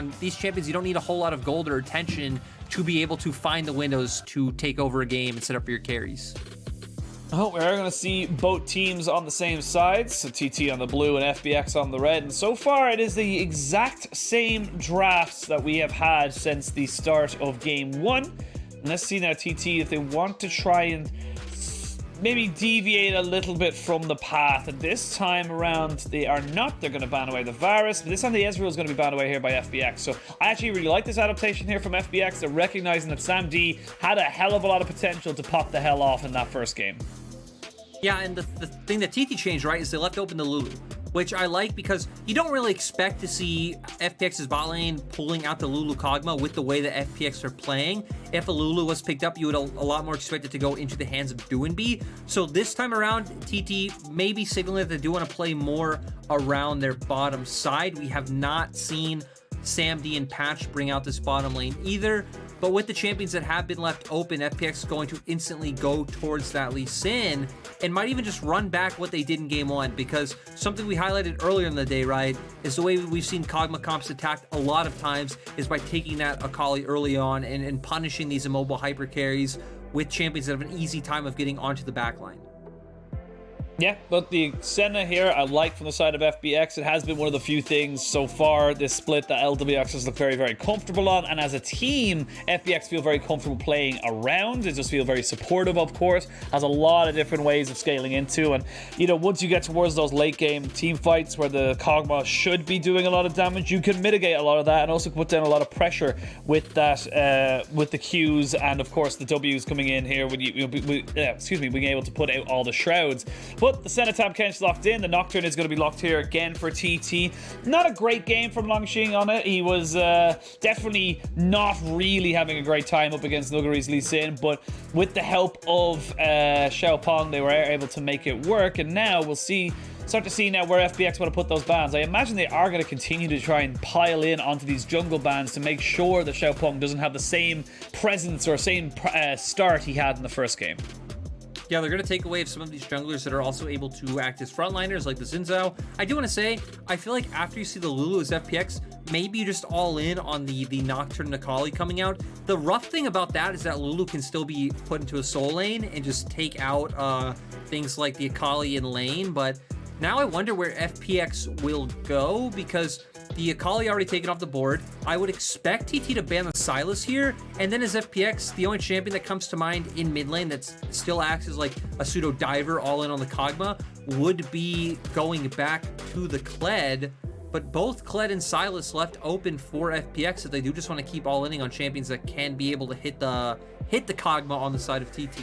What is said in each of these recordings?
on these champions, you don't need a whole lot of gold or attention to be able to find the windows to take over a game and set up your carries. Oh, we are going to see both teams on the same sides, so TT on the blue and FPX on the red, and so far it is the exact same drafts that we have had since the start of Game 1. And let's see now TT if they want to try and maybe deviate a little bit from the path, and this time around they are not. They're going to ban away the Varus, but this time the Ezreal is going to be banned away here by FPX. So I actually really like this adaptation here from FPX. They're recognizing that Sam D had a hell of a lot of potential to pop the hell off in that first game. Yeah, and the thing that TT changed, right, is they left open the Lulu, which I like because you don't really expect to see FPX's bot lane pulling out the Lulu Kog'Maw with the way that FPX are playing. If a Lulu was picked up, you would a lot more expect it to go into the hands of Doinb. So this time around, TT may be signaling that they do want to play more around their bottom side. We have not seen Sam D and Patch bring out this bottom lane either. But with the champions that have been left open, FPX is going to instantly go towards that Lee Sin and might even just run back what they did in Game 1, because something we highlighted earlier in the day, right, is the way we've seen Kog'Maw comps attacked a lot of times is by taking that Akali early on and punishing these immobile hyper carries with champions that have an easy time of getting onto the backline. Yeah, but the Senna here, I like from the side of FPX. It has been one of the few things so far this split that LWX has looked very, very comfortable on. And as a team, FPX feel very comfortable playing around. They just feel very supportive, of course. Has a lot of different ways of scaling into. And, you know, once you get towards those late game team fights where the Kog'Maw should be doing a lot of damage, you can mitigate a lot of that and also put down a lot of pressure with that, with the Qs and, of course, the Ws coming in here when being able to put out all the shrouds. But the Senna Tab Kench locked in. The Nocturne is going to be locked here again for TT. Not a great game from Longxing on it. He was definitely not really having a great time up against Nuguri's Lee Sin, but with the help of Xiaopeng, they were able to make it work. And now we'll start to see now where FPX want to put those bans. I imagine they are going to continue to try and pile in onto these jungle bans to make sure that Xiaopeng doesn't have the same presence or same start he had in the first game. Yeah, they're going to take away some of these junglers that are also able to act as frontliners, like the Xin Zhao. I do want to say, I feel like after you see the Lulu as FPX, maybe you just all in on the Nocturne Akali coming out. The rough thing about that is that Lulu can still be put into a soul lane and just take out things like the Akali in lane, but now I wonder where FPX will go, because the Akali already taken off the board. I would expect TT to ban the Sylas here, and then as FPX, the only champion that comes to mind in mid lane that still acts as like a pseudo diver all in on the Kog'Maw would be going back to the Kled. But both Kled and Sylas left open for FPX if they do just want to keep all inning on champions that can be able to hit the Kog'Maw on the side of TT.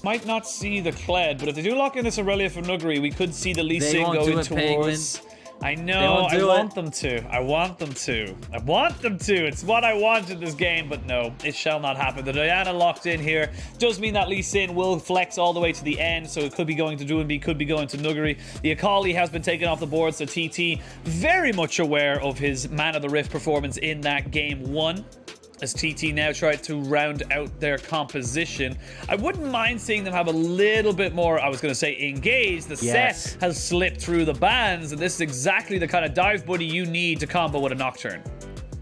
Might not see the Kled, but if they do lock in this Aurelia from Nuguri, we could see the Lee Sin going towards... I know, I want them to. It's what I want in this game, but no, it shall not happen. The Diana locked in here does mean that Lee Sin will flex all the way to the end, so it could be going to Doinb, could be going to Nuguri. The Akali has been taken off the board, so TT very much aware of his Man of the Rift performance in that game 1. As TT now tried to round out their composition. I wouldn't mind seeing them have a little bit more, I was going to say engaged. The set has slipped through the bands, and this is exactly the kind of dive buddy you need to combo with a Nocturne.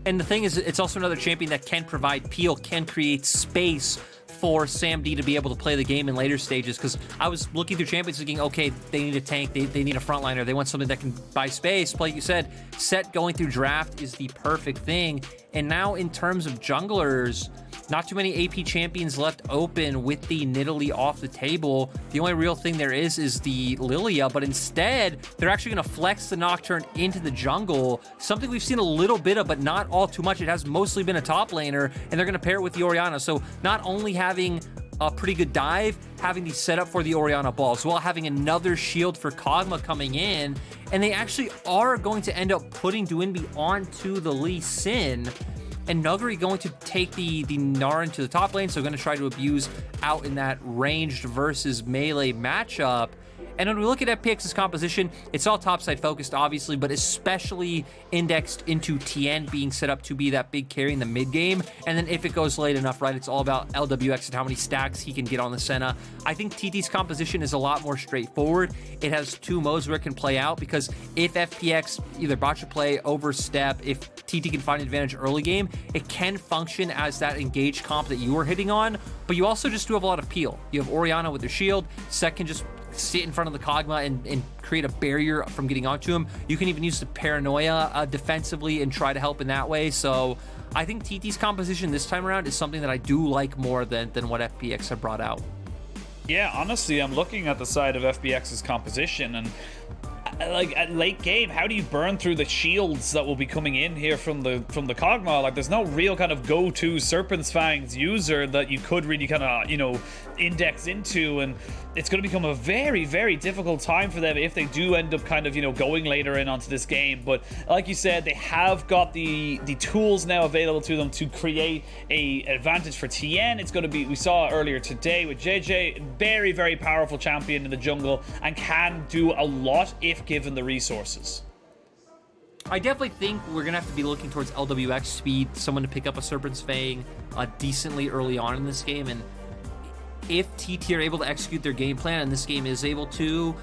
And the thing is, it's also another champion that can provide peel, can create space for Sam D to be able to play the game in later stages, because I was looking through champions thinking, okay, they need a tank, they need a frontliner, they want something that can buy space. Like you said, set going through draft is the perfect thing. And now in terms of junglers, not too many AP champions left open with the Nidalee off the table. The only real thing there is the Lilia, but instead, they're actually going to flex the Nocturne into the jungle, something we've seen a little bit of, but not all too much. It has mostly been a top laner, and they're going to pair it with the Orianna. So not only having a pretty good dive, having the setup for the Orianna ball, as well having another shield for Kog'Maw coming in, and they actually are going to end up putting Doinb onto the Lee Sin, and Nuguri going to take the Naren to the top lane, so going to try to abuse out in that ranged versus melee matchup. And when we look at FPX's composition, it's all topside focused, obviously, but especially indexed into TN being set up to be that big carry in the mid game. And then if it goes late enough, right, it's all about LWX and how many stacks he can get on the Senna. I think TT's composition is a lot more straightforward. It has two modes where it can play out, because if FPX either botch a play, overstep, if TT can find an advantage early game, it can function as that engaged comp that you were hitting on, but you also just do have a lot of peel. You have Orianna with their shield, Sek can just sit in front of the Kog'Maw and create a barrier from getting onto him. You can even use the Paranoia defensively and try to help in that way. So I think TT's composition this time around is something that I do like more than what FPX have brought out. Yeah, honestly, I'm looking at the side of FPX's composition, and like at late game, how do you burn through the shields that will be coming in here from the Kog'Maw? Like, there's no real kind of go-to Serpent's Fangs user that you could really kind of, you know, index into, and it's going to become a very, very difficult time for them if they do end up kind of, you know, going later in onto this game. But like you said, they have got the tools now available to them to create a advantage for TN. It's going to be, we saw earlier today with JJ, very, very powerful champion in the jungle and can do a lot if given the resources. I definitely think we're going to have to be looking towards LWX speed, someone to pick up a Serpent's Fang decently early on in this game. And if TT are able to execute their game plan and this game is able to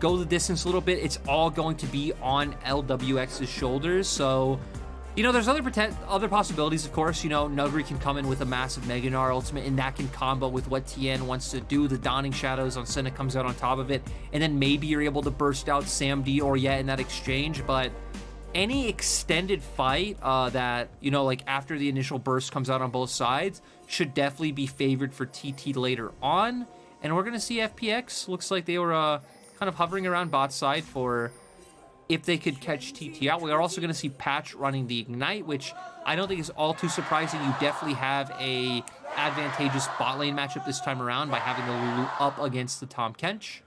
go the distance a little bit, it's all going to be on LWX's shoulders. So, you know, there's other possibilities, of course. You know, Nuguri can come in with a massive Mega Gnar ultimate, and that can combo with what TN wants to do. The Dawning Shadows on Senna comes out on top of it, and then maybe you're able to burst out SamD or Yet in that exchange. But any extended fight that, you know, like after the initial burst comes out on both sides should definitely be favored for TT later on. And we're going to see FPX. Looks like they were kind of hovering around bot side for if they could catch TT out. We are also going to see Patch running the Ignite, which I don't think is all too surprising. You definitely have a advantageous bot lane matchup this time around by having the Lulu up against the Tahm Kench.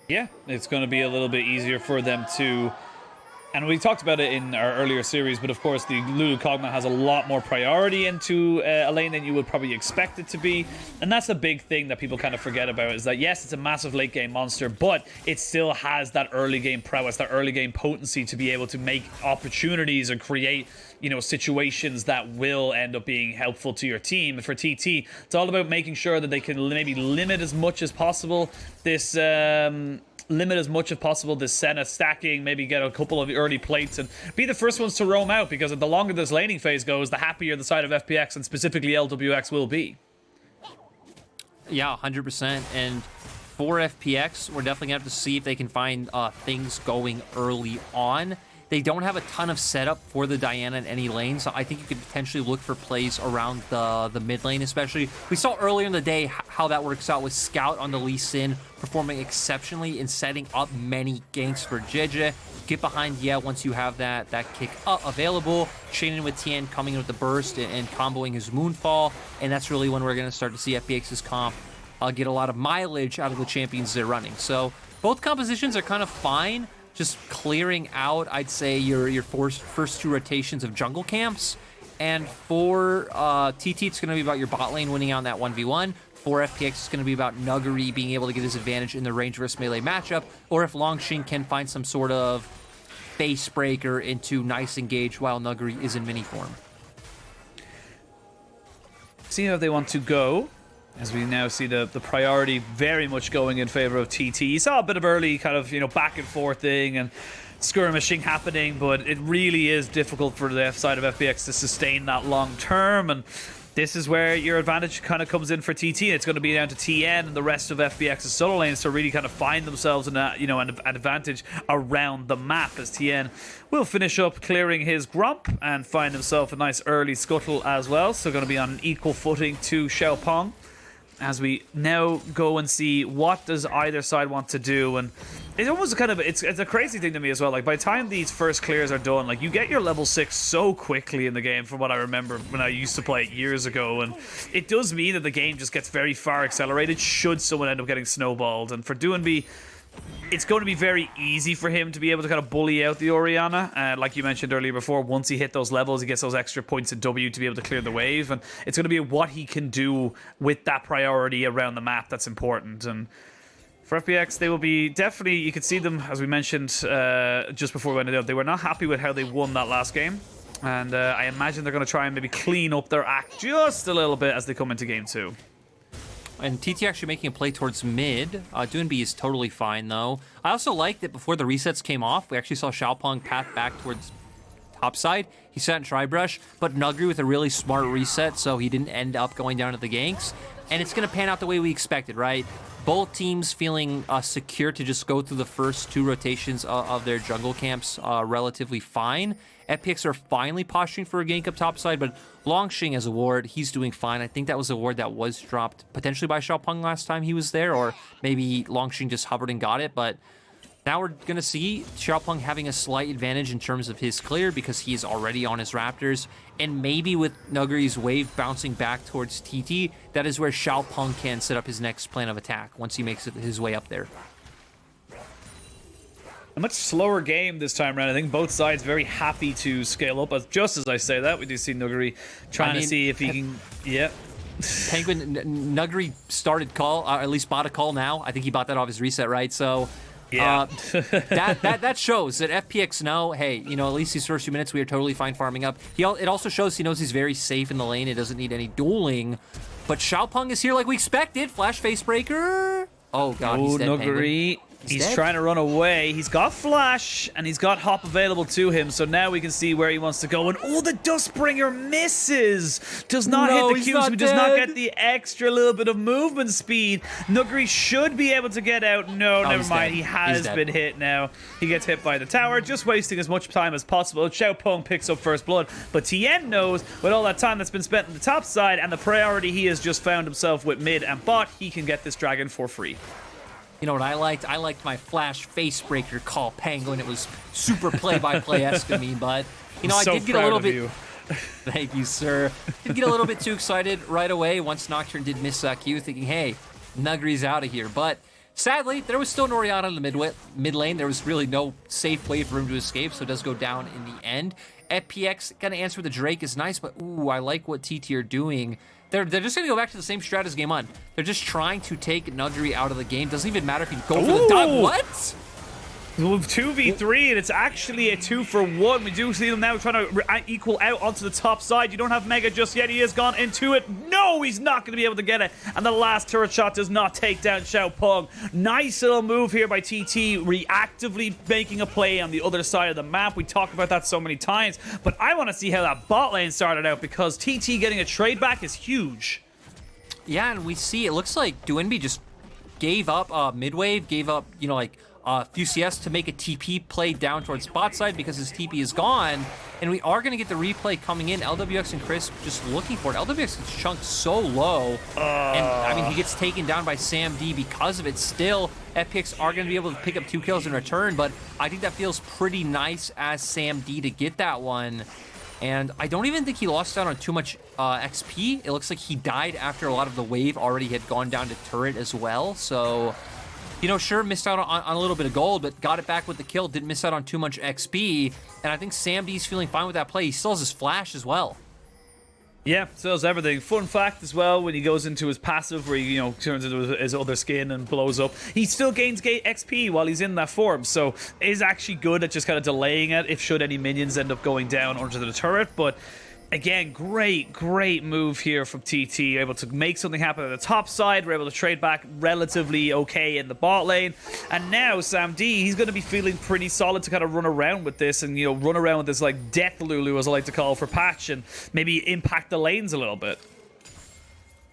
Yeah, it's going to be a little bit easier for them to, and we talked about it in our earlier series, but of course the Lulu Kog'Maw has a lot more priority into a lane than you would probably expect it to be, and that's a big thing that people kind of forget about, is that yes, it's a massive late game monster, but it still has that early game prowess, that early game potency to be able to make opportunities and create, you know, situations that will end up being helpful to your team. For TT, it's all about making sure that they can maybe limit as much as possible this Senna stacking, maybe get a couple of early plates and be the first ones to roam out, because the longer this laning phase goes, the happier the side of FPX and specifically LWX will be. Yeah, 100%. And for FPX, we're definitely going to have to see if they can find things going early on. They don't have a ton of setup for the Diana in any lane, so I think you could potentially look for plays around the mid lane especially. We saw earlier in the day how that works out with Scout on the Lee Sin performing exceptionally and setting up many ganks for JJ. Get behind, yeah, once you have that kick up available. Shannon with Tien coming in with the burst and comboing his Moonfall, and that's really when we're going to start to see FPX's comp get a lot of mileage out of the champions they're running. So both compositions are kind of fine. Just clearing out, I'd say, your first two rotations of jungle camps. And for TT, it's going to be about your bot lane winning on that 1v1. For FPX, it's going to be about Nuguri being able to get his advantage in the range versus melee matchup, or if Longshin can find some sort of face breaker into nice engage while Nuguri is in mini form. See how they want to go, as we now see the priority very much going in favor of TT. You saw a bit of early kind of, you know, back and forth thing and skirmishing happening, but it really is difficult for the F side of FPX to sustain that long term, and this is where your advantage kind of comes in for TT. It's going to be down to TN and the rest of FPX's solo lanes to really kind of find themselves in a, you know, an advantage around the map, as TN will finish up clearing his Gromp and find himself a nice early scuttle as well. So going to be on an equal footing to Xiaopeng, as we now go and see what does either side want to do. And it's almost kind of, it's a crazy thing to me as well. Like, by the time these first clears are done, like, you get your level 6 so quickly in the game from what I remember when I used to play it years ago. And it does mean that the game just gets very far accelerated should someone end up getting snowballed. And for Doinby, it's going to be very easy for him to be able to kind of bully out the Orianna. Like you mentioned earlier before, once he hit those levels, he gets those extra points of W to be able to clear the wave. And it's going to be what he can do with that priority around the map that's important. And for FPX, they will be definitely, you could see them, as we mentioned just before we went out, they were not happy with how they won that last game. And I imagine they're going to try and maybe clean up their act just a little bit as they come into game 2. And TT actually making a play towards mid. Doonby is totally fine, though. I also like that before the resets came off, we actually saw Xiaopeng path back towards top side. He sat in Tri-Brush, but Nugri with a really smart reset, so he didn't end up going down to the ganks. And it's going to pan out the way we expected, right? Both teams feeling secure to just go through the first 2 rotations of their jungle camps relatively fine. FPX are finally posturing for a gank up topside, but Longxing as a ward, he's doing fine. I think that was a ward that was dropped potentially by Xiaopeng last time he was there, or maybe Longxing just hovered and got it, but now we're going to see Xiaopeng having a slight advantage in terms of his clear because he is already on his Raptors, and maybe with Nugri's wave bouncing back towards TT, that is where Xiaopeng can set up his next plan of attack once he makes his way up there. A much slower game this time around. I think both sides very happy to scale up. Just as I say that, we do see Nugri trying to see if he can... Yeah. Penguin, Nugri started call, at least bought a call now. I think he bought that off his reset, right? So... Yeah. that shows that FPX know, hey, you know, at least these first few minutes we are totally fine farming up. It also shows he knows he's very safe in the lane. It doesn't need any dueling. But Xiaopeng is here like we expected. Flash Facebreaker. Oh, God, he's dead, Nugri. He's dead. trying to run away. He's got Flash, and he's got Hop available to him, so now we can see where he wants to go. And, oh, the Dustbringer misses! Does not hit the Qs, but does not get the extra little bit of movement speed. Nugri should be able to get out. No, never mind. Dead. He has been hit now. He gets hit by the tower, just wasting as much time as possible. Xiaopeng picks up first blood, but Tien knows with all that time that's been spent on the top side and the priority he has just found himself with mid and bot, he can get this dragon for free. You know what I liked? I liked my Flash Facebreaker call Penguin. It was super play-by-play-esque of me, but, you know, I did get a little bit... Thank you, sir. Did get a little bit too excited right away once Nocturne did miss that Q, thinking, hey, Nugri's out of here. But sadly, there was still an Orianna in the mid lane. There was really no safe way for him to escape, so it does go down in the end. FPX, gonna answer with the Drake is nice, but ooh, I like what TT are doing. They're just going to go back to the same strat as game 1. They're just trying to take Nugri out of the game. Doesn't even matter if you go for the dive. What? 2v3, and it's actually a 2-for-1. We do see them now trying to equal out onto the top side. You don't have Mega just yet. He has gone into it. No, he's not going to be able to get it. And the last turret shot does not take down Xiaopeng. Nice little move here by TT, reactively making a play on the other side of the map. We talked about that so many times, but I want to see how that bot lane started out because TT getting a trade back is huge. Yeah, and we see it looks like Doinby just gave up mid-wave, gave up, you know, like a few CS to make a TP play down towards bot side because his TP is gone. And we are going to get the replay coming in. LWX and Chris just looking for it. LWX gets chunked so low. And, I mean, he gets taken down by Sam D because of it. Still, FPX are going to be able to pick up 2 kills in return, but I think that feels pretty nice as Sam D to get that one. And I don't even think he lost out on too much XP. It looks like he died after a lot of the wave already had gone down to turret as well. So, you know, sure, missed out on a little bit of gold, but got it back with the kill. Didn't miss out on too much XP. And I think Sam D's feeling fine with that play. He still has his flash as well. Yeah, sells everything. Fun fact as well, when he goes into his passive where he, you know, turns into his other skin and blows up, he still gains XP while he's in that form. So is actually good at just kind of delaying it if should any minions end up going down onto the turret. But again, great move here from TT. Able to make something happen at the top side. We're able to trade back relatively okay in the bot lane. And now Sam D, he's going to be feeling pretty solid to kind of run around with this and, you know, run around with this like death Lulu, as I like to call, for patch and maybe impact the lanes a little bit.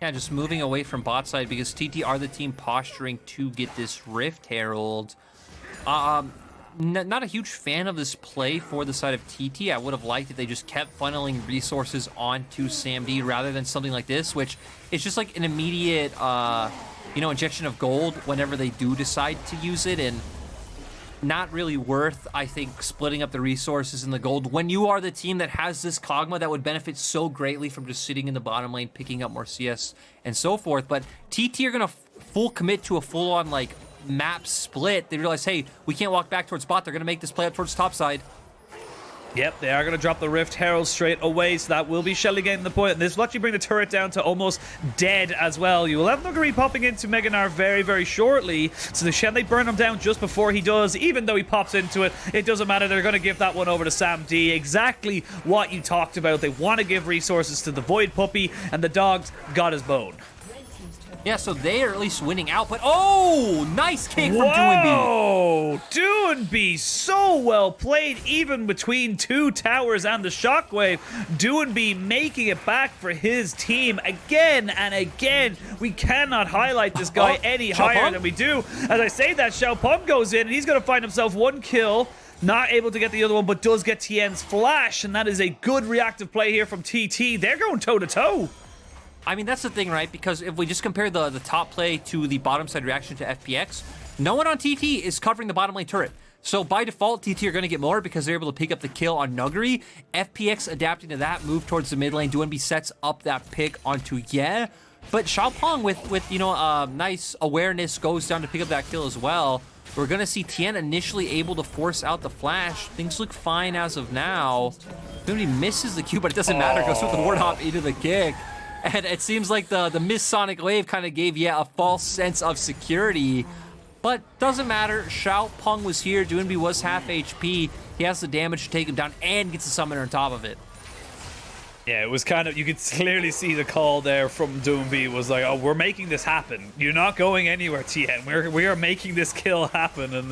Yeah, just moving away from bot side because TT are the team posturing to get this Rift Herald. Not a huge fan of this play for the side of TT. I would have liked if they just kept funneling resources onto Sam D rather than something like this, which is just like an immediate, you know, injection of gold whenever they do decide to use it, and not really worth, I think, splitting up the resources and the gold when you are the team that has this Kog'Maw that would benefit so greatly from just sitting in the bottom lane, picking up more CS and so forth. But TT are going to full commit to a full-on, like, map split, they realize, hey, we can't walk back towards bot. They're going to make this play up towards top side. Yep, they are going to drop the Rift Herald straight away, so that will be Shelly getting the point. And this will actually bring the turret down to almost dead as well. You will have Nuguri popping into Mega Gnar very, very shortly. So the Shelly burn him down just before he does. Even though he pops into it, it doesn't matter. They're going to give that one over to Sam D. Exactly what you talked about. They want to give resources to the Void Puppy, and the dogs got his bone. Yeah, so they are at least winning out, but oh, nice kick from Doinb. Whoa, Doinb, so well played, even between two towers and the shockwave. Doinb making it back for his team again and again. We cannot highlight this guy any higher than we do. As I say that, Xiaopeng goes in, and he's going to find himself one kill. Not able to get the other one, but does get Tien's flash, and that is a good reactive play here from TT. They're going toe-to-toe. I mean, that's the thing, right? Because if we just compare the top play to the bottom side reaction to FPX, no one on TT is covering the bottom lane turret. So by default, TT are going to get more because they're able to pick up the kill on Nuguri. FPX adapting to that, move towards the mid lane. Doinb sets up that pick onto Ye. But Xiaopeng with you know, nice awareness goes down to pick up that kill as well. We're going to see Tien initially able to force out the flash. Things look fine as of now. Doinb misses the Q, but it doesn't matter. Goes with the ward hop into the kick. And it seems like the missed Sonic Wave kind of gave a false sense of security. But doesn't matter. Xiaopeng was here. Doinb was half HP. He has the damage to take him down and gets a summoner on top of it. Yeah, it was kind of, you could clearly see the call there from Doinb was like, oh, we're making this happen. You're not going anywhere, Tien. We are making this kill happen. And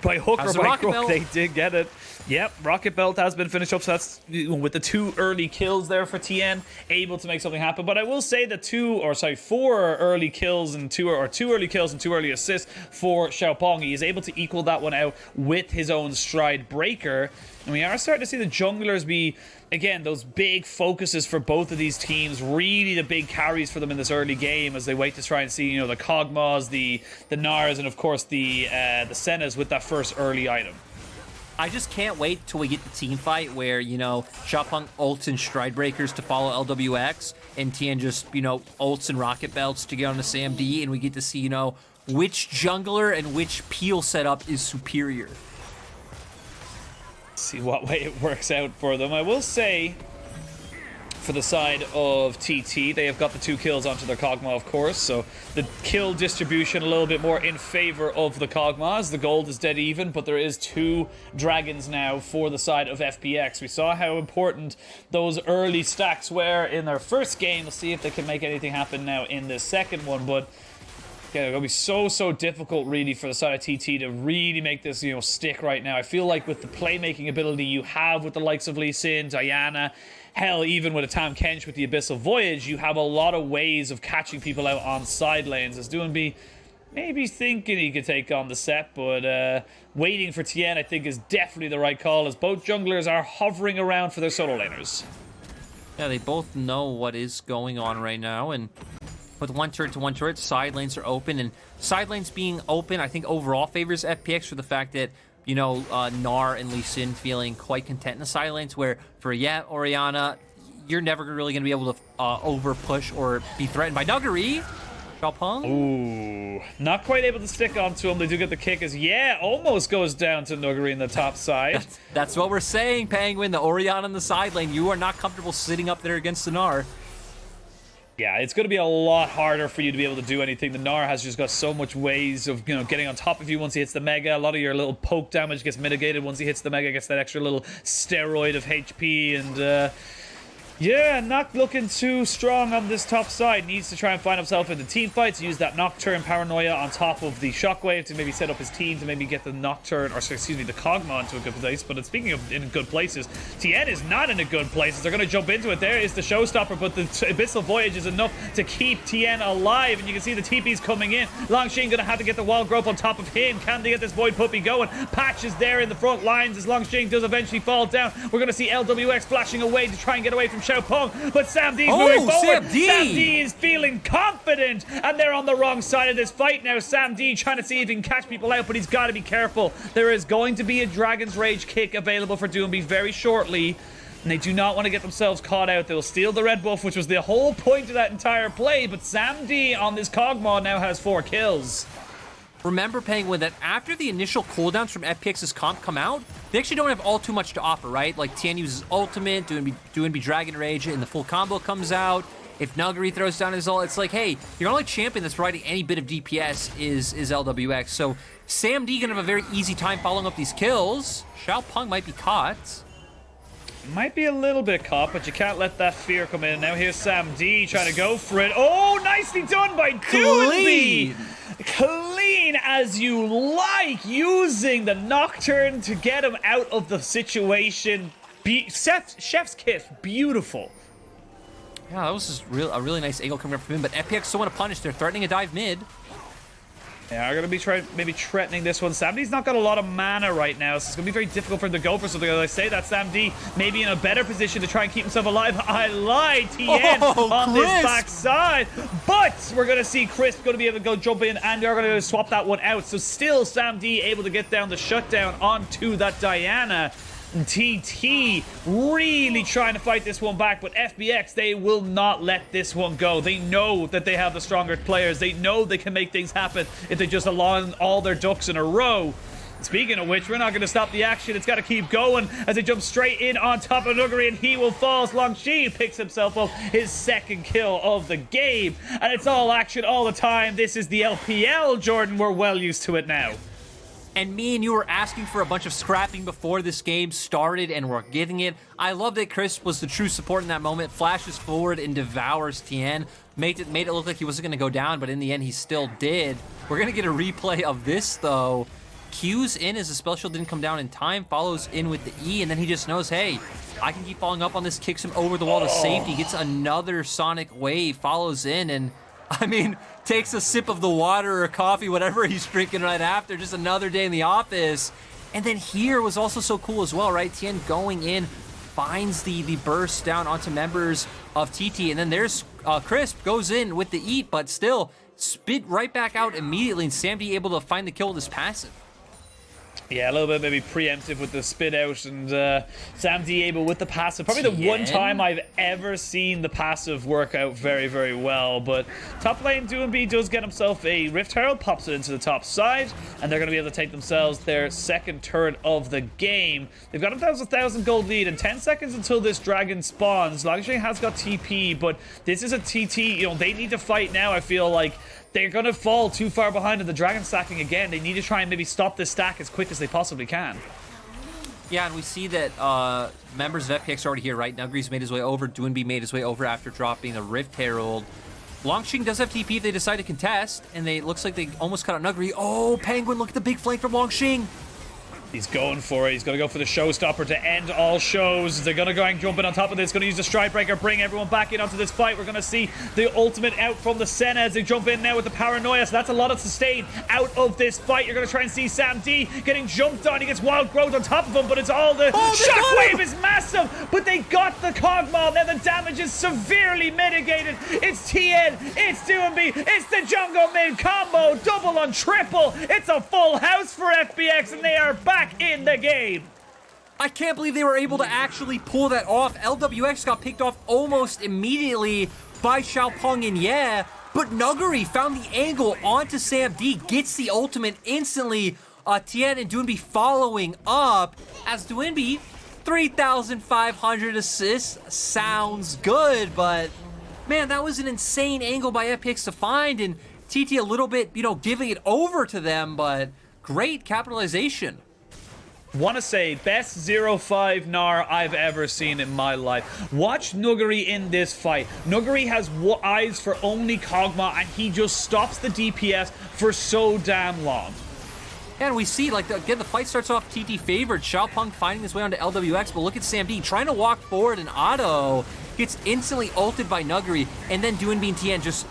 by hook or by crook, they did get it. Yep, Rocket Belt has been finished up, so that's with the 2 early kills there for Tien, able to make something happen. But I will say the 4 early kills and 2 early kills and 2 early assists for Xiaopeng. He is able to equal that one out with his own stride breaker. And we are starting to see the junglers be, again, those big focuses for both of these teams, really the big carries for them in this early game as they wait to try and see, you know, the Kog'Maws, the Gnars, and of course the Sennas with that first early item. I just can't wait till we get the team fight where, you know, Xiaopeng ults and stride breakers to follow LWX, and Tien just, you know, ults and rocket belts to get on the Sam D, and we get to see, you know, which jungler and which peel setup is superior. See what way it works out for them. I will say, for the side of TT, they have got the 2 kills onto their Kog'Maw, of course, so the kill distribution a little bit more in favor of the Kog'Maws. The gold is dead even, but there is 2 dragons now for the side of FPX. We saw how important those early stacks were in their first game. We'll see if they can make anything happen now in this second one, but yeah, it's going to be so difficult, really, for the side of TT to really make this, you know, stick right now. I feel like with the playmaking ability you have with the likes of Lee Sin, Diana, hell, even with a Tahm Kench with the Abyssal Voyage, you have a lot of ways of catching people out on side lanes. As Doinb maybe thinking he could take on the set, but waiting for Tien, I think, is definitely the right call, as both junglers are hovering around for their solo laners. Yeah, they both know what is going on right now, and with 1 turret to 1 turret, side lanes are open, and side lanes being open, I think overall favors FPX for the fact that, you know, Gnar and Lee Sin feeling quite content in the side lanes, where for Orianna, you're never really going to be able to over push or be threatened by Nuguri. Xiaopeng. Ooh, not quite able to stick onto him. They do get the kick as almost goes down to Nuguri in the top side. That's what we're saying, Penguin. The Orianna in the side lane, you are not comfortable sitting up there against the Gnar. Yeah, it's going to be a lot harder for you to be able to do anything. The Gnar has just got so much ways of, you know, getting on top of you once he hits the Mega. A lot of your little poke damage gets mitigated once he hits the Mega, gets that extra little steroid of HP, and yeah, not looking too strong on this top side. Needs to try and find himself into team fights. Use that Nocturne Paranoia on top of the Shockwave to maybe set up his team to maybe get the Nocturne, or excuse me, the Kog'Maw into a good place. But speaking of in good places, Tien is not in a good place. They're going to jump into it. There is the showstopper, but the Abyssal Voyage is enough to keep Tien alive. And you can see the TP's coming in. Longsheng going to have to get the wall growth on top of him. Can they get this Void Puppy going? Patch is there in the front lines as Longsheng does eventually fall down. We're going to see LWX flashing away to try and get away from Xiaopeng, but Sam D's moving forward. Sam D is feeling confident, and they're on the wrong side of this fight now. Sam D trying to see if he can catch people out, but he's got to be careful. There is going to be a Dragon's Rage kick available for Doinb very shortly, and they do not want to get themselves caught out. They'll steal the red buff, which was the whole point of that entire play, but Sam D on this Kog'Maw now has 4 kills. remember, Penguin, that after the initial cooldowns from FPX's comp come out, they actually don't have all too much to offer, right? Like, Tien uses ultimate, doing Dragon Rage, and the full combo comes out. If Nuguri throws down his ult, it's like, hey, your only champion that's providing any bit of DPS is LWX. So SamD gonna have a very easy time following up these kills. Xiaopeng might be caught. Might be a little bit caught, but you can't let that fear come in. Now here's SamD trying to go for it. Oh, nicely done by Clean! Clean as you like, using the Nocturne to get him out of the situation. Chef's kiss, beautiful. Yeah, that was just a really nice angle coming up from him, but FPX still want to punish. They're threatening a dive mid. Yeah, are going to be maybe threatening this one. SamD's not got a lot of mana right now, so it's going to be very difficult for him to go for something. As I say, that SamD maybe in a better position to try and keep himself alive. I lied, Tien on this backside. But we're going to see Crisp going to be able to go jump in, and they're going to swap that one out. So still SamD able to get down the shutdown onto that Diana. TT really trying to fight this one back, but FPX, they will not let this one go. They know that they have the stronger players. They know they can make things happen if they just align all their ducks in a row. Speaking of which, we're not going to stop the action. It's got to keep going as they jump straight in on top of Nuguri, and he will fall as Longxi picks himself up his second kill of the game. And it's all action all the time. This is the LPL, Jordan. We're well used to it now. And me and you were asking for a bunch of scrapping before this game started, and we're getting it. I love that Chris was the true support in that moment. Flashes forward and devours Tien. Made it look like he wasn't going to go down, but in the end, he still did. We're going to get a replay of this, though. Q's in as the spell shield didn't come down in time, follows in with the E, and then he just knows, hey, I can keep following up on this, kicks him over the wall to safety, gets another Sonic Wave, follows in, and I mean, takes a sip of the water or coffee, whatever he's drinking right after. Just another day in the office. And then here was also so cool as well, right? Tien going in, finds the burst down onto members of TT. And then there's Crisp, goes in with the eat, but still spit right back out immediately. And SamD able to find the kill with his passive. Yeah, a little bit maybe preemptive with the spit out, and SamD able with the passive. Probably the one time I've ever seen the passive work out very, very well. But top lane, DoinB does get himself a Rift Herald, pops it into the top side, and they're going to be able to take themselves their second turret of the game. They've got a 1,000 gold lead, and 10 seconds until this dragon spawns. Longxi has got TP, but this is a TT. You know, they need to fight now. I feel like they're going to fall too far behind in the dragon stacking again. They need to try and maybe stop this stack as quick as they possibly can. Yeah, and we see that members of FPX are already here, right? Nuguri's made his way over. DoinB made his way over after dropping the Rift Herald. Longxi does have TP if they decide to contest, and it looks like they almost cut out Nuguri. Oh, Penguin, look at the big flank from Longxi. He's going for it. He's going to go for the showstopper to end all shows. They're going to go and jump in on top of this. Going to use the strike breaker, bring everyone back in onto this fight. We're going to see the ultimate out from the Senna as they jump in now with the paranoia. So that's a lot of sustain out of this fight. You're going to try and see SamD getting jumped on. He gets wild growth on top of him, but it's all the shockwave is massive. But they got the Cogmaw. Now the damage is severely mitigated. It's Tien. It's DoinB. It's the jungle mid combo. Double on triple. It's a full house for FPX, and they are back in the game. I can't believe they were able to actually pull that off. LWX got picked off almost immediately by Xiaopeng and but Nuguri found the angle onto SamD, gets the ultimate instantly. Tien and DoinB following up as DoinB 3,500 assists. Sounds good, but man, that was an insane angle by FPX to find, and TT a little bit, giving it over to them, but great capitalization. Want to say best 0-5 Gnar I've ever seen in my life. Watch Nuguri in this fight. Nuguri has eyes for only Cogmaw, and he just stops the DPS for so damn long. And we see, again, the fight starts off TT favored. Xiaopeng finding his way onto LWX, but look at SamD trying to walk forward, and Otto gets instantly ulted by Nuguri, and then DoinB and Tien just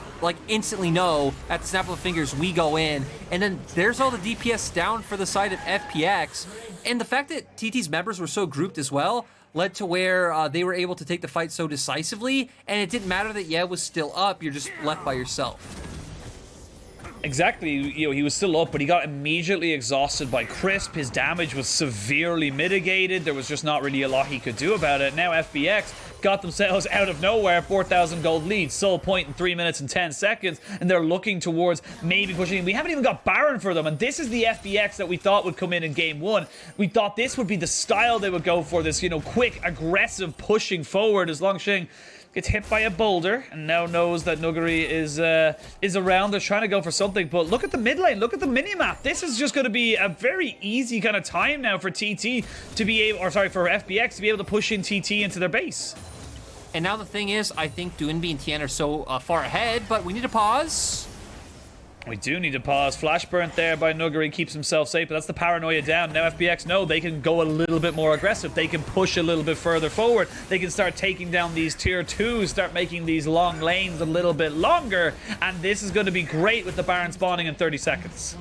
instantly know at the snap of the fingers we go in, and then there's all the DPS down for the side of FPX. And the fact that TT's members were so grouped as well led to where they were able to take the fight so decisively, and it didn't matter that was still up, you're just left by yourself. Exactly, you know, he was still up, but he got immediately exhausted by Crisp. His damage was severely mitigated. There was just not really a lot he could do about it. Now FPX got themselves out of nowhere, 4,000 gold lead, sole point in 3 minutes and 10 seconds, and they're looking towards maybe pushing. We haven't even got Baron for them, and this is the FPX that we thought would come in game 1. We thought this would be the style they would go for, this, you know, quick, aggressive pushing forward as Longsheng gets hit by a boulder and now knows that Nuguri is around. They're trying to go for something, but look at the mid lane. Look at the minimap. This is just going to be a very easy kind of time now for TT to be able, or sorry, for FPX to be able to push in TT into their base. And now the thing is, I think Doinby and Tien are so far ahead, but we need to pause. We do need to pause. Flash burnt there by Nuguri, keeps himself safe, but that's the paranoia down. Now FPX know they can go a little bit more aggressive. They can push a little bit further forward. They can start taking down these tier 2s, start making these long lanes a little bit longer, and this is going to be great with the Baron spawning in 30 seconds.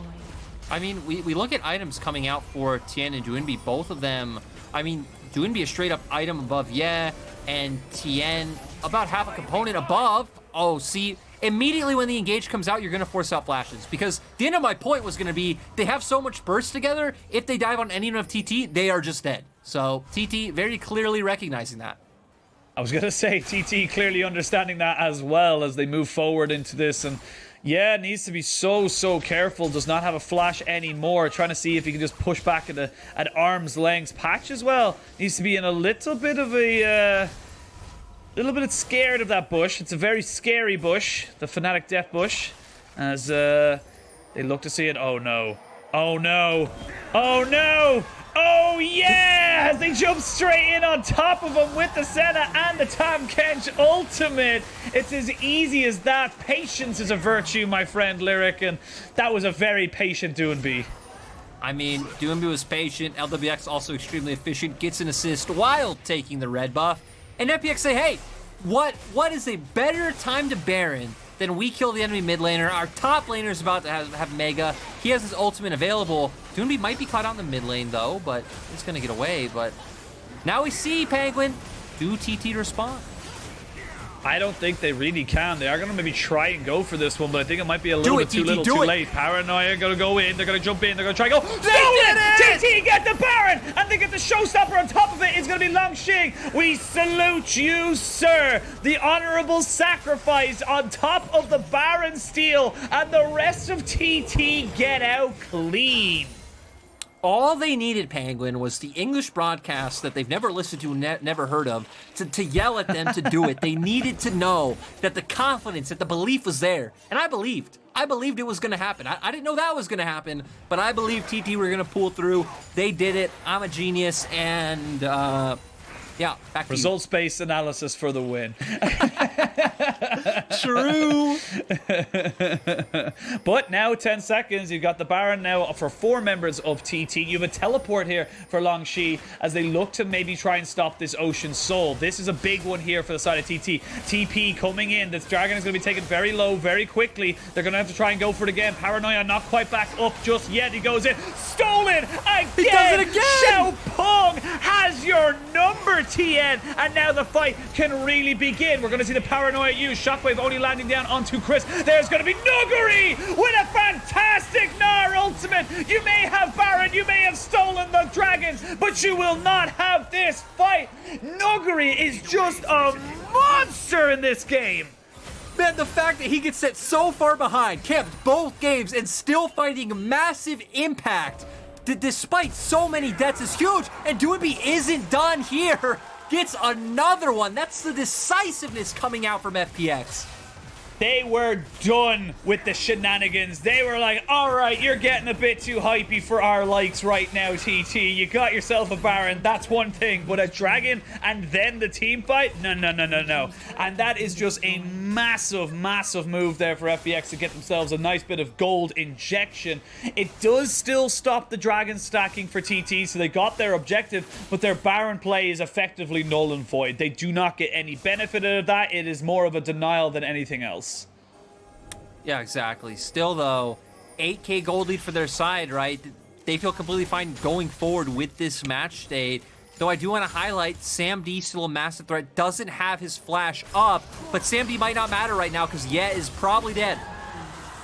I mean, we look at items coming out for Tien and Doinby, both of them. I mean, Doinby a straight up item above, yeah, and Tien about half a component above. Oh, see, immediately when the engage comes out, you're going to force out flashes, because the end of my point was going to be they have so much burst together, if they dive on any of TT, they are just dead. So TT very clearly recognizing that. I was going to say TT clearly understanding that as well as they move forward into this, and yeah, needs to be so careful. Does not have a flash anymore. Trying to see if he can just push back at arm's length. Patch as well needs to be in a little bit of a little bit scared of that bush. It's a very scary bush, the Fnatic Death bush, as they look to see it. Oh no, oh no, oh no, oh yeah, as they jump straight in on top of him with the Senna and the Tahm Kench ultimate. It's as easy as that. Patience is a virtue, my friend Lyric, and that was a very patient Doinby. I mean, Doinby was patient. LWX also extremely efficient, gets an assist while taking the red buff. And FPX say, hey, what is a better time to Baron than we kill the enemy mid laner? Our top laner is about to have Mega. He has his ultimate available. Doinby might be caught out in the mid lane, though, but it's going to get away. But now we see, Penguin, do TT respond? I don't think they really can. They are going to maybe try and go for this one, but I think it might be a little bit too little, too late. Paranoia going to go in. They're going to jump in. They're going to try and go. TT get the Baron, and they get the showstopper on top of it. It's going to be Longsheng. We salute you, sir. The honorable sacrifice on top of the Baron steal, and the rest of TT get out clean. All they needed, Penguin, was the English broadcast that they've never listened to, never heard of, to yell at them to do it. They needed to know that the confidence, that the belief was there. And I believed. I believed it was going to happen. I didn't know that was going to happen, but I believed TT were going to pull through. They did it. I'm a genius, and yeah, back to results-based analysis for the win. True. But now 10 seconds. You've got the Baron now for 4 members of TT. You have a teleport here for Longshi as they look to maybe try and stop this Ocean Soul. This is a big one here for the side of TT. TP coming in. This Dragon is going to be taken very low very quickly. They're going to have to try and go for it again. Paranoia not quite back up just yet. He goes in. Stolen again. He does it again. Xiaopeng has your number, TN. And now the fight can really begin. We're going to see the Paranoia use. Shockwave only landing down onto Chris. There's going to be Nuguri with a fantastic Gnar ultimate. You may have Baron, you may have stolen the dragons, but you will not have this fight. Nuguri is just a monster in this game. Man, the fact that he gets set so far behind, kept both games, and still finding massive impact despite so many deaths is huge. And Doinby isn't done here. Gets another one. That's the decisiveness coming out from FPX. They were done with the shenanigans. They were like, all right, you're getting a bit too hypey for our likes right now, TT. You got yourself a Baron. That's one thing. But a Dragon and then the team fight? No. And that is just a massive move there for FPX to get themselves a nice bit of gold injection. It does still stop the Dragon stacking for TT, so they got their objective, but their Baron play is effectively null and void. They do not get any benefit out of that. It is more of a denial than anything else. Yeah, exactly. Still, though, 8k gold lead for their side, right? They feel completely fine going forward with this match state. Though I do want to highlight, Sam D still a massive threat. Doesn't have his flash up, but Sam D might not matter right now because Ye is probably dead.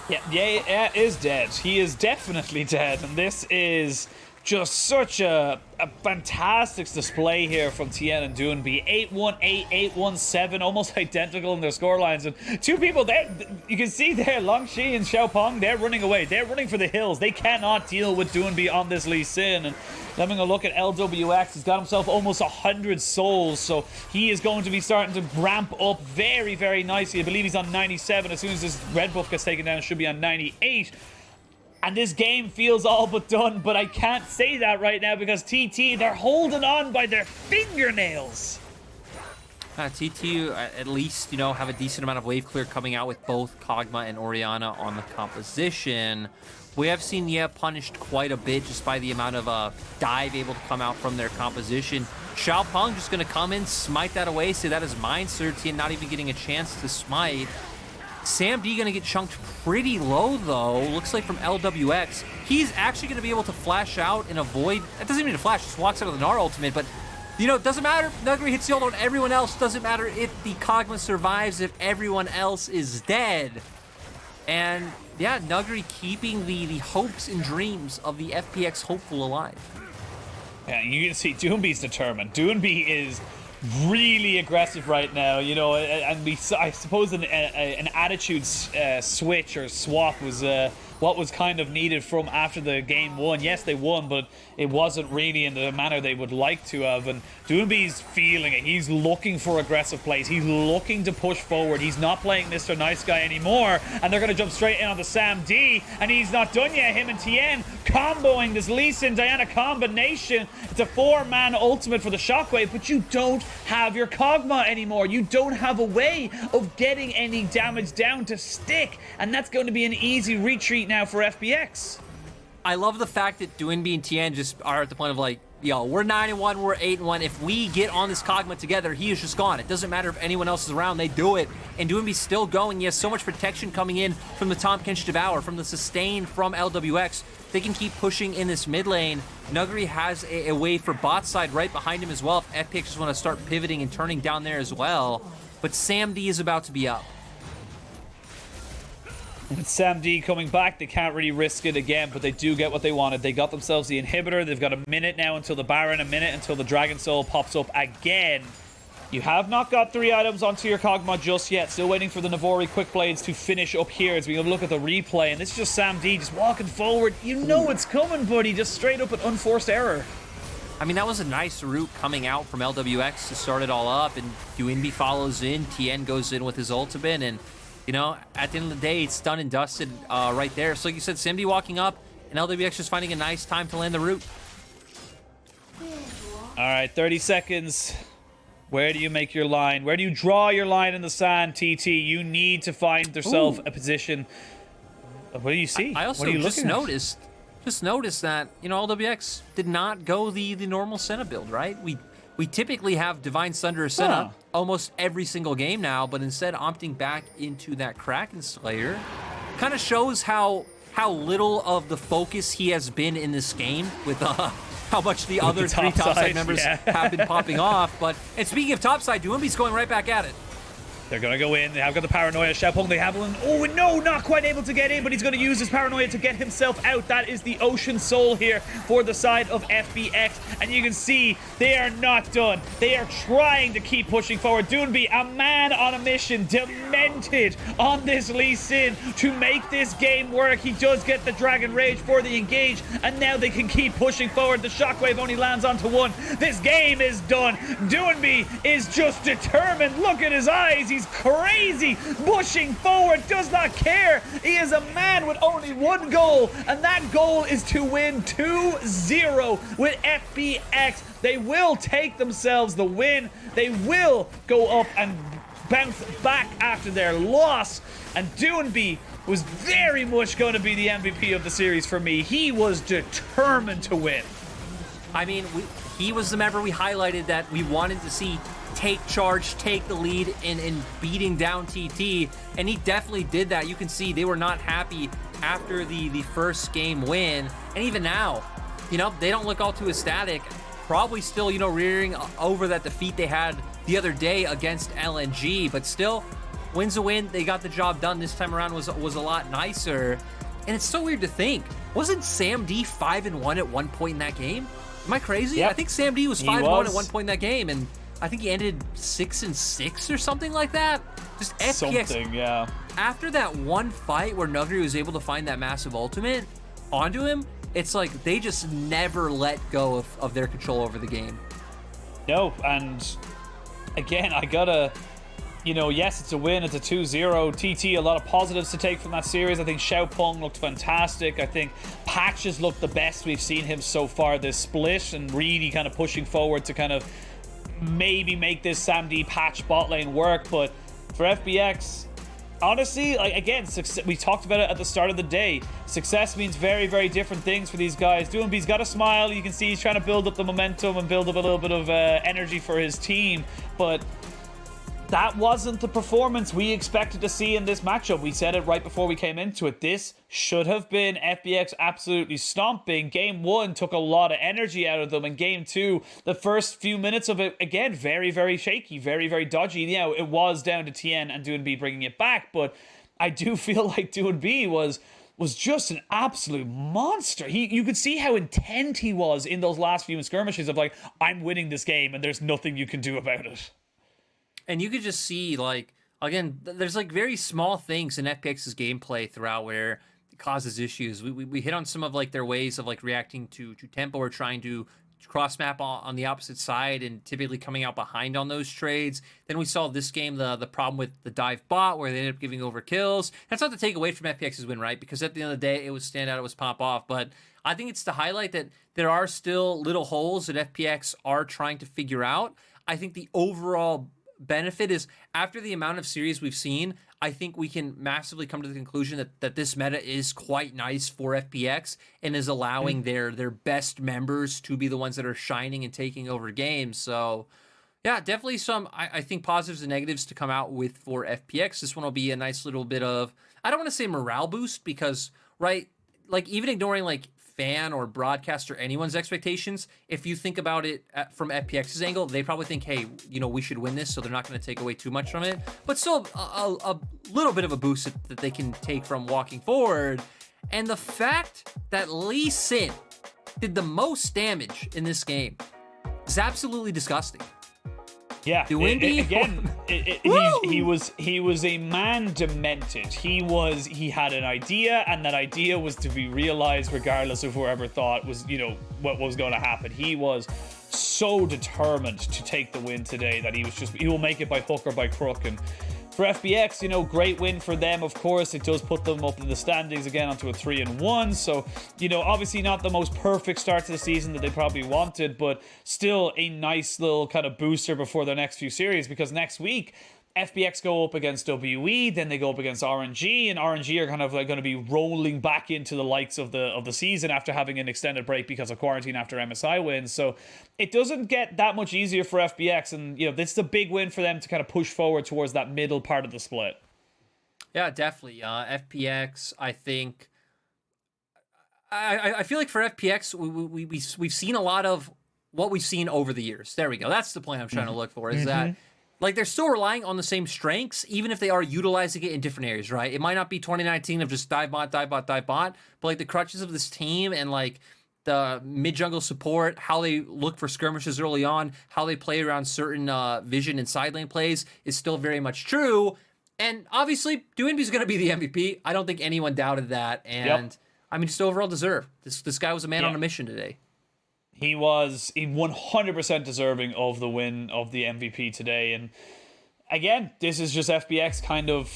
Yeah, is dead. He is definitely dead, and this is just such a fantastic display here from Tien and Doonby. 8-1-8, 8-1-7, almost identical in their scorelines. And two people there, you can see there, Longxi and Xiaopeng, they're running away. They're running for the hills. They cannot deal with Doonby on this Lee Sin. And having a look at LWX, he's got himself almost 100 souls, so he is going to be starting to ramp up very, very nicely. I believe he's on 97. As soon as this red buff gets taken down, it should be on 98. And this game feels all but done, but I can't say that right now because TT, they're holding on by their fingernails. TT, at least, you know, have a decent amount of wave clear coming out with both Kog'Maw and Orianna on the composition. We have seen punished quite a bit just by the amount of dive able to come out from their composition. Xiaopeng just going to come in, smite that away, say that is mine, Sir Tien not even getting a chance to smite. Sam D going to get chunked pretty low, though. Looks like from LWX. He's actually going to be able to flash out and avoid... It doesn't even need to flash, just walks out of the Gnar ultimate, but, you know, it doesn't matter. Nuguri hits the ult on everyone else. Doesn't matter if the Kog'Maw survives, if everyone else is dead. And, yeah, Nuguri keeping the hopes and dreams of the FPX hopeful alive. Yeah, you can see Doonby's determined. Doonby is really aggressive right now, you know, and I suppose an attitude switch or swap was what was kind of needed from after the game one. Yes, they won, but it wasn't really in the manner they would like to have. And Doonby's feeling it. He's looking for aggressive plays. He's looking to push forward. He's not playing Mr. Nice Guy anymore. And they're going to jump straight in on the Sam D. And he's not done yet. Him and Tien comboing this Lee Sin Diana combination. It's a 4-man ultimate for the Shockwave, but you don't have your Kog'Maw anymore. You don't have a way of getting any damage down to stick. And that's going to be an easy retreat now for FPX. I love the fact that Doonby and Tien just are at the point of like, yo, we're 9-1, we're 8-1. If we get on this Kog'Maw together, he is just gone. It doesn't matter if anyone else is around, they do it. And Doonby's still going. He has so much protection coming in from the Tahm Kench Devour, from the sustain from LWX. They can keep pushing in this mid lane. Nuguri has a way for bot side right behind him as well if FPX just want to start pivoting and turning down there as well. But Sam D is about to be up. With Sam D coming back, they can't really risk it again, but they do get what they wanted. They got themselves the inhibitor. They've got a minute now until the Baron, a minute until the Dragon Soul pops up again. You have not got 3 items onto your Kog'Maw just yet. Still waiting for the Navori Quick Blades to finish up here as we have a look at the replay. And this is just Sam D just walking forward. You know it's coming, buddy. Just straight up an unforced error. I mean, that was a nice route coming out from LWX to start it all up. And Doonby follows in. Tien goes in with his ultimate. And, you know, at the end of the day, it's done and dusted right there. So like you said, Sam D walking up. And LWX just finding a nice time to land the route. All right, 30 seconds. Where do you make your line? Where do you draw your line in the sand, TT? You need to find yourself a position. What do you see? I also just noticed that, you know, LWX did not go the normal Senna build, right? We typically have Divine Thunder or Senna almost every single game now, but instead opting back into that Kraken Slayer kind of shows how little of the focus he has been in this game with how much the other 3 topside members have been popping off. And speaking of topside, Doonby's going right back at it. They're going to go in. They have got the paranoia. Xiaopeng, they have one. Oh, no, not quite able to get in, but he's going to use his paranoia to get himself out. That is the Ocean Soul here for the side of FPX. And you can see they are not done. They are trying to keep pushing forward. Doonby, a man on a mission, demented on this Lee Sin to make this game work. He does get the Dragon Rage for the engage, and now they can keep pushing forward. The Shockwave only lands onto 1. This game is done. Doonby is just determined. Look at his eyes. He's crazy, pushing forward, does not care. He is a man with only 1 goal, and that goal is to win 2-0 with FPX. They will take themselves the win. They will go up and bounce back after their loss. And Doonby was very much going to be the MVP of the series for me. He was determined to win. I mean, he was the member we highlighted that we wanted to see take charge, take the lead in beating down TT, and he definitely did that. You can see they were not happy after the first game win, and even now, you know, they don't look all too ecstatic. Probably still, you know, rearing over that defeat they had the other day against LNG, but still, win's a win. They got the job done. This time around was a lot nicer. And it's so weird to think. Wasn't Sam D 5-1 at one point in that game? Am I crazy? Yep. I think Sam D was 5-1 at one point in that game, and I think he ended 6-6 or something like that. Just FPX. Something, yeah. After that one fight where Nuguri was able to find that massive ultimate onto him, it's like they just never let go of their control over the game. No, and again, I gotta, yes, it's a win. It's a 2-0. TT, a lot of positives to take from that series. I think Xiaopeng looked fantastic. I think Patches looked the best we've seen him so far this split, and really kind of pushing forward to kind of maybe make this Sam D Patch bot lane work. But for FPX, honestly, like, again, we talked about it at the start of the day. Success means very, very different things for these guys. Doinby's got a smile. You can see he's trying to build up the momentum and build up a little bit of energy for his team. But that wasn't the performance we expected to see in this matchup. We said it right before we came into it. This should have been FPX absolutely stomping. Game 1 took a lot of energy out of them, and Game 2, the first few minutes of it, again, very, very shaky, very, very dodgy. It was down to Tien and Doinby bringing it back, but I do feel like Doinby was just an absolute monster. You could see how intent he was in those last few skirmishes of like, I'm winning this game and there's nothing you can do about it. And you could just see, like, again, there's like very small things in FPX's gameplay throughout where it causes issues. We hit on some of like their ways of like reacting to tempo or trying to cross map on the opposite side and typically coming out behind on those trades. Then we saw this game the problem with the dive bot where they ended up giving over kills. That's not to take away from FPX's win, right? Because at the end of the day, it was standout, it was pop off. But I think it's to highlight that there are still little holes that FPX are trying to figure out. I think the overall benefit is, after the amount of series we've seen, I think we can massively come to the conclusion that this meta is quite nice for FPX and is allowing their best members to be the ones that are shining and taking over games. So yeah, definitely some, I think, positives and negatives to come out with for FPX. This one will be a nice little bit of, I don't want to say morale boost, because, right, like, even ignoring like fan or broadcast or anyone's expectations, if you think about it from FPX's angle, they probably think, hey, we should win this, so they're not going to take away too much from it. But still, a little bit of a boost that they can take from walking forward. And the fact that Lee Sin did the most damage in this game is absolutely disgusting. Yeah, he was a man demented. He had an idea, and that idea was to be realized regardless of whoever thought was, what was going to happen. He was so determined to take the win today that he will make it by hook or by crook. And for FPX, great win for them, of course. It does put them up in the standings again onto a 3-1. So, obviously not the most perfect start to the season that they probably wanted, but still a nice little kind of booster before their next few series, because next week, FPX go up against WE, then they go up against RNG, and RNG are kind of like going to be rolling back into the likes of the season after having an extended break because of quarantine after MSI wins. So it doesn't get that much easier for FPX, and this is a big win for them to kind of push forward towards that middle part of the split. Yeah, definitely. FPX, I think, I feel like for FPX, we've seen a lot of what we've seen over the years. There we go. That's the point I'm trying to look for, is that, like, they're still relying on the same strengths, even if they are utilizing it in different areas, right? It might not be 2019 of just dive bot, but like the crutches of this team and like the mid-jungle support, how they look for skirmishes early on, how they play around certain vision and side lane plays is still very much true. And obviously, Doinby's going to be the MVP. I don't think anyone doubted that. And I mean, just overall deserve. This guy was a man on a mission today. He was 100% deserving of the win of the MVP today. And again, this is just FPX kind of,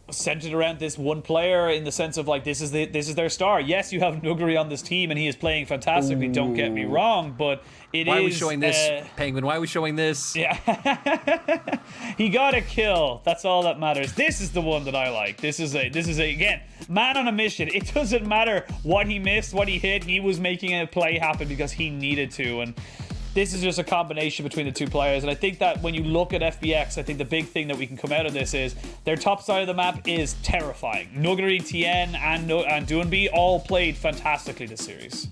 centered around this one player, in the sense of like, this is their star. Yes, you have Nuguri on this team and he is playing fantastically. Ooh. Don't get me wrong, but why are we showing this, Penguin? Why are we showing this? Yeah. He got a kill. That's all that matters. This is the one that I like. This is again, man on a mission. It doesn't matter what he missed, what he hit. He was making a play happen because he needed to. And this is just a combination between the two players. And I think that when you look at FPX, I think the big thing that we can come out of this is their top side of the map is terrifying. Nuguri, Tien, and Doinby all played fantastically this series.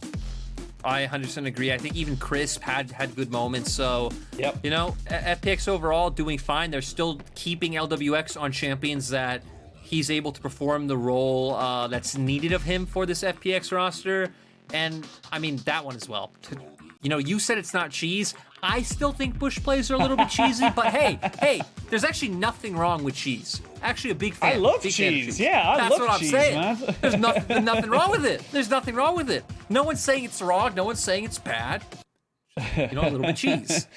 I 100% agree. I think even Crisp had good moments. So, yep. you know, FPX overall doing fine. They're still keeping LWX on champions that he's able to perform the role that's needed of him for this FPX roster. And, I mean, that one as well. You know, you said it's not cheese. I still think Bush plays are a little bit cheesy, but hey, there's actually nothing wrong with cheese. Actually, a big fan. I love big cheese. Yeah, I love cheese, man. There's nothing wrong with it. There's nothing wrong with it. No one's saying it's wrong. No one's saying it's bad. You know, a little bit cheese.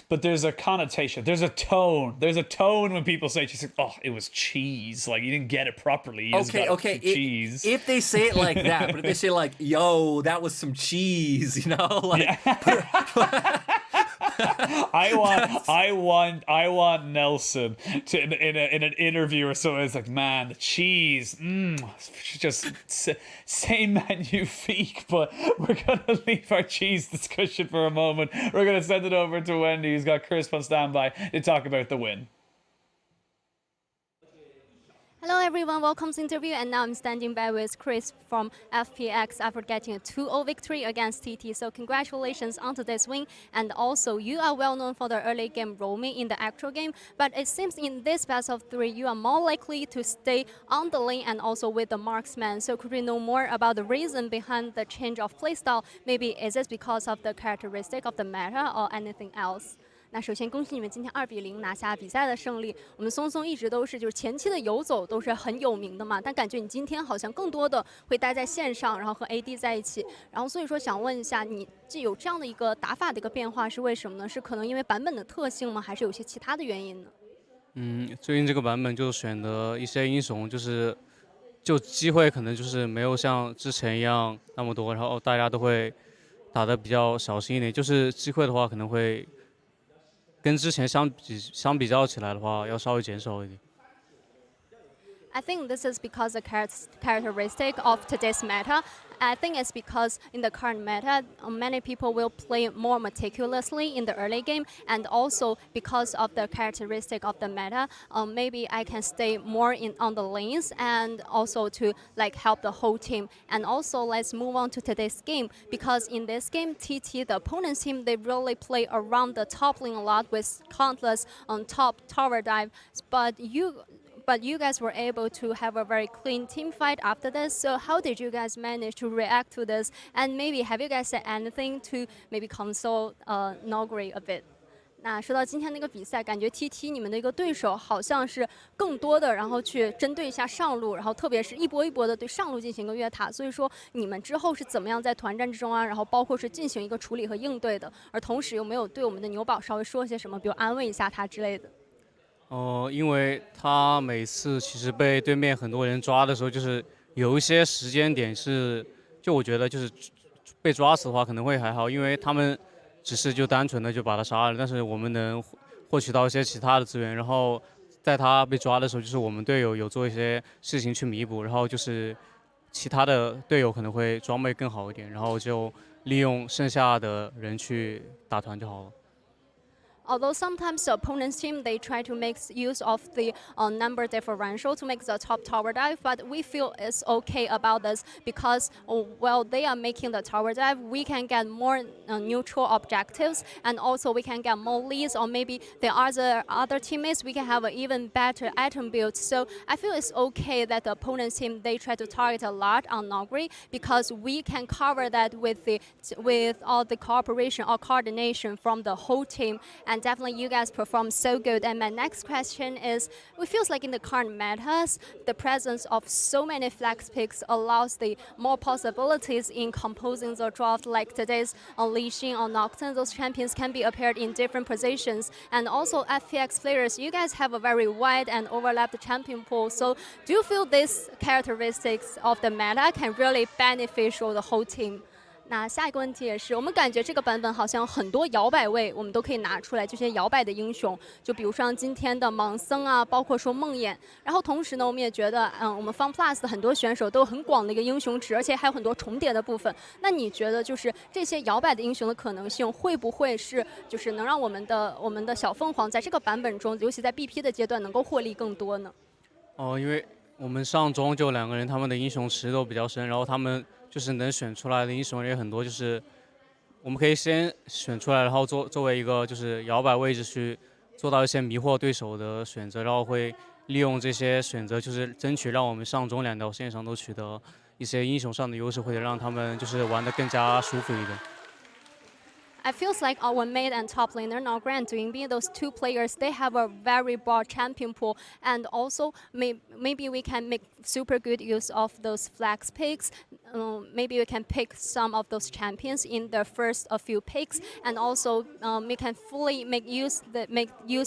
But there's a connotation. There's a tone. There's a tone when people say cheese. Like, oh, it was cheese. Like, you didn't get it properly. You Okay. Cheese. If they say it like that, but if they say like, "Yo, that was some cheese," you know, like. Yeah. I want Nelson to in an interview or something. It's like, man, the cheese, just same magnifique. But we're gonna leave our cheese discussion for a moment. We're gonna send it over to Wendy, who's got Crisp on standby to talk about the win. Hello everyone, welcome to the interview, and now I'm standing by with Chris from FPX after getting a 2-0 victory against TT. So congratulations on today's win, and also you are well known for the early game roaming in the actual game, but it seems in this best of 3 you are more likely to stay on the lane and also with the marksman. So could we know more about the reason behind the change of playstyle? Maybe is this because of the characteristic of the meta or anything else? 那首先恭喜你们今天2-0拿下比赛的胜利。我们松松一直都是就是前期的游走都是很有名的嘛，但感觉你今天好像更多的会待在线上，然后和 AD 在一起。然后所以说想问一下，你有这样的一个打法的一个变化是为什么呢？是可能因为版本的特性吗？还是有些其他的原因呢？最近这个版本就选的一些英雄就机会可能就是没有像之前一样那么多，然后大家都会打得比较小心一点，就是机会的话可能会。跟之前相比较起来的话，要稍微减少一点。I think this is because the characteristic of today's meta. I think it's because in the current meta, many people will play more meticulously in the early game, and also because of the characteristic of the meta, maybe I can stay more on the lanes and also to like help the whole team. And also let's move on to today's game, because in this game, TT, the opponent's team, they really play around the top lane a lot with countless top tower dive, but you guys were able to have a very clean team fight after this. So how did you guys manage to react to this? And maybe have you guys said anything to maybe console Nogri a bit? 那说到今天那个比赛，感觉 TT 你们的一个对手好像是更多的，然后去针对一下上路，然后特别是一波一波的对上路进行一个越塔。所以说你们之后是怎么样在团战之中啊，然后包括是进行一个处理和应对的？而同时有没有对我们的牛宝稍微说些什么，比如安慰一下他之类的？因为他每次其实被对面很多人抓的时候，就是有一些时间点是，就我觉得就是被抓死的话可能会还好，因为他们只是就单纯的就把他杀了，但是我们能获取到一些其他的资源，然后在他被抓的时候，就是我们队友有做一些事情去弥补，然后就是其他的队友可能会装备更好一点，然后就利用剩下的人去打团就好了。Although sometimes the opponent's team, they try to make use of the number differential to make the top tower dive, but we feel it's okay about this because while they are making the tower dive, we can get more neutral objectives, and also we can get more leads, or maybe there are other teammates, we can have an even better item build. So I feel it's okay that the opponent's team, they try to target a lot on Nogri, because we can cover that with all the cooperation or coordination from the whole team. And definitely you guys perform so good. And my next question is, it feels like in the current metas, the presence of so many flex picks allows the more possibilities in composing the draft, like today's Unleashing or Nocturne. Those champions can be appeared in different positions. And also FPX players, you guys have a very wide and overlapped champion pool. So do you feel these characteristics of the meta can really beneficial the whole team? 那下一个问题也是，我们感觉这个版本好像很多摇摆位我们都可以拿出来，这些摇摆的英雄，就比如像今天的盲僧啊，包括说梦魇。然后同时呢，我们也觉得，我们 FunPlus 的很多选手都有很广的一个英雄池，而且还有很多重叠的部分。那你觉得就是这些摇摆的英雄的可能性，会不会是就是能让我们的小凤凰在这个版本中，尤其在 BP 的阶段能够获利更多呢？因为我们上中就2个人，他们的英雄池都比较深，然后他们就是能选出来的英雄也很多，就是我们可以先选出来，然后作为一个就是摇摆位置去做到一些迷惑对手的选择，然后会利用这些选择，就是争取让我们上中两条线上都取得一些英雄上的优势，或者让他们就是玩得更加舒服一点。I feels like our mid and top laner now Grant doing being those two players, they have a very broad champion pool, and also maybe we can make super good use of those flex picks. Maybe we can pick some of those champions in the first a few picks, and also we can fully make use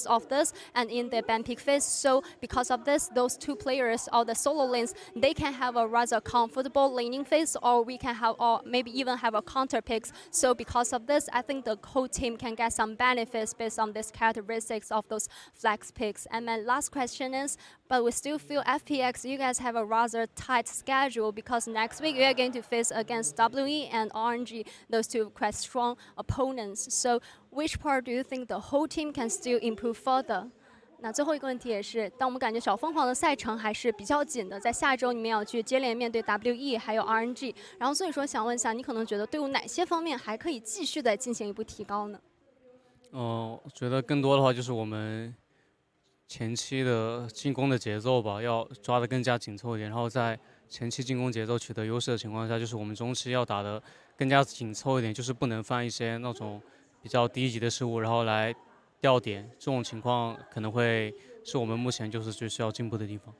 of this and in the ban pick phase. So because of this, those two players or the solo lanes, they can have a rather comfortable laning phase, or we can have, or maybe even have a counter picks. So because of this, I think the whole team can get some benefits based on these characteristics of those flex picks. And my last question is, but we still feel FPX, you guys have a rather tight schedule because next week you are going to face against WE and RNG, those two quite strong opponents. So which part do you think the whole team can still improve further? 那最后一个问题也是，当我们感觉小凤凰的赛程还是比较紧的，在下周你们要去接连面对 WE 还有 RNG， 然后所以说想问一下，你可能觉得队伍哪些方面还可以继续的进行一步提高呢？我觉得更多的话就是我们前期的进攻的节奏吧，要抓得更加紧凑一点，然后在前期进攻节奏取得优势的情况下，就是我们中期要打得更加紧凑一点，就是不能犯一些那种比较低级的失误，然后来掉点，这种情况可能会是我们目前就是最需要进步的地方。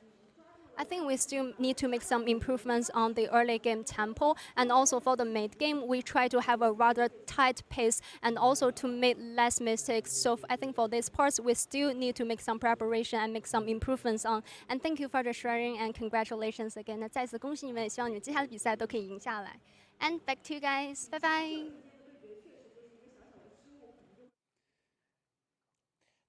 I think we still need to make some improvements on the early game tempo, and also for the mid game, we try to have a rather tight pace and also to make less mistakes. So I think for these parts, we still need to make some preparation and make some improvements on. And thank you for the sharing and congratulations again. 那再次恭喜你们，也希望你们接下来的比赛都可以赢下来。And back to you guys. Bye bye.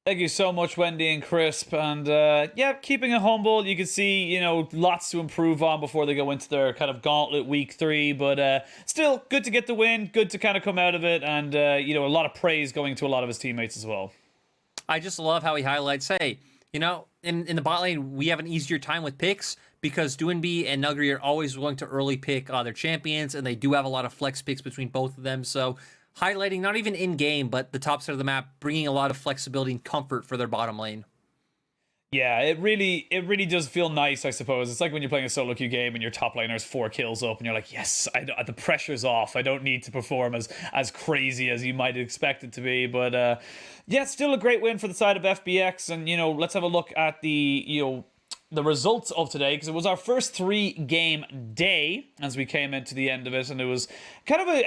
Thank you so much, Wendy and Crisp. And yeah, keeping it humble. You can see, you know, lots to improve on before they go into their kind of gauntlet week 3. But still, good to get the win. Good to kind of come out of it. And, you know, a lot of praise going to a lot of his teammates as well. I just love how he highlights, hey, you know, in the bot lane, we have an easier time with picks because Doinby and Nugri are always willing to early pick their champions, and they do have a lot of flex picks between both of them. So highlighting not even in-game, but the top side of the map, bringing a lot of flexibility and comfort for their bottom lane. Yeah, it really does feel nice, I suppose. It's like when you're playing a solo queue game and your top laner has 4 kills up and you're like, yes, the pressure's off. I don't need to perform as crazy as you might expect it to be. But yeah, still a great win for the side of FPX. And, you know, let's have a look at the results of today, because it was our first 3-game day as we came into the end of it, and it was kind of a